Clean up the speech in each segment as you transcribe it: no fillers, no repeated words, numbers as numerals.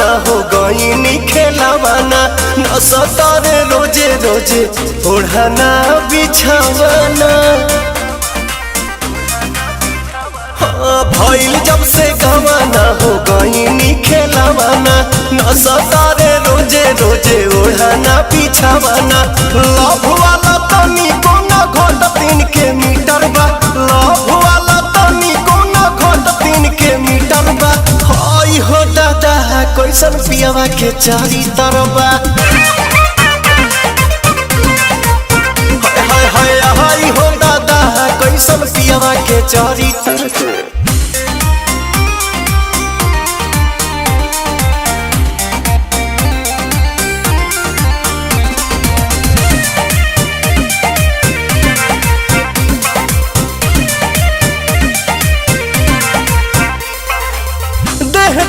गवाना हो गईनी खेलावाना न सतारे रोजे रोजे ओढ़ाना बिछावाना। भइल जब से गवाना हो गईनी खेलावाना न सतारे रोजे रोजे ओढ़ाना बिछावाना। लव वाला तनी कोना घट 3 के मीटर बा, लव वाला तनी कोना घट 3 के मीटर बा। हाय हो दादा कैसन पियावा के चारी तरबा, हाय हाय हाय हो दादा कैसन पियावा के चारी तरबा।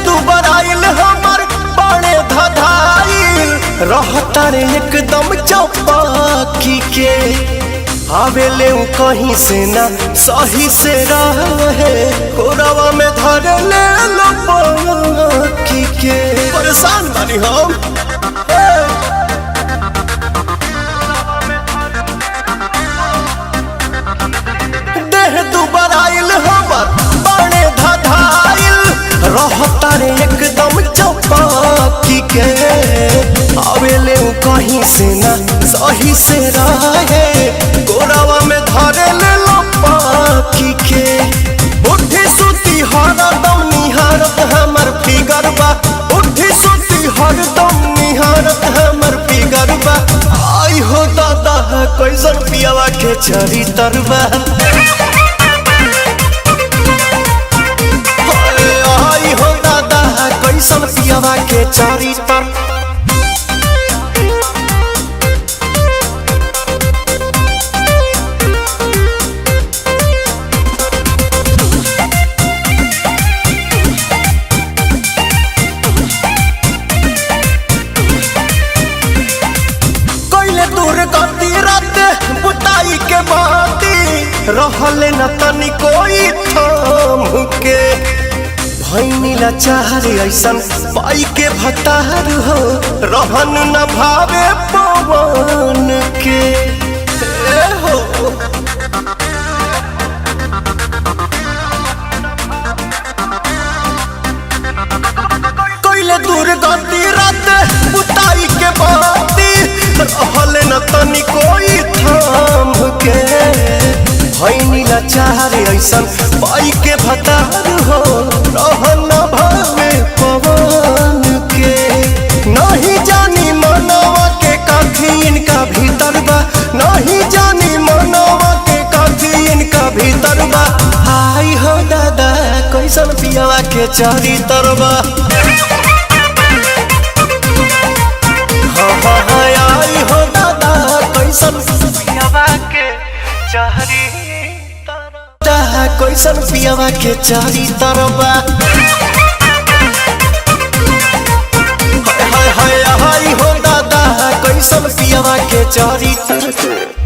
तू बराइल हमर बड़े धधाइल रहता रे एकदम चौपाकी के। आवेले कहीं से ना सही से रहे कोरवा में धर ले लो पाकी के। परेशान बानी हम देह तू बराइल हमर बड़े धधाइल रहता रे एकदम चौपाकी के। आवेले कहीं से ना सही से रहे गोरावा में धरे ले लो पाकी के। उठी सुती हरदम निहारत हमर फिगर बा, उठी सुती हरदम निहारत हमर फिगर बा। आई हो दादा कैसन पियावा के चरित्र बा, कैसन पियावा के चरित्र। कैले दूर गति रात बुताई के बाती रहले न तनी कोई थाम के। भैनीला चाहरे ऐसन पाई के भतार हो रहन न भावे पवन के हो। कैले दूर गति रात बुताई के बाती रहले न तनी कोई थाम के। भैनीला चाहरे ऐसन पाई के भतार हो रहन भावे पवन के। नहीं जानी मनवा के काफी इनका भीतर बा, नहीं जानी मनवा के काफी इनका भीतर बा। हाय हो दादा कैसन पियावा के चरित्र बा, आई हो दादा कैसन पियावा के चरित्र, कैसन पियावा के चरित्र बा। हाय हाय हाय हो दादा कैसन पियावा के चरित्र।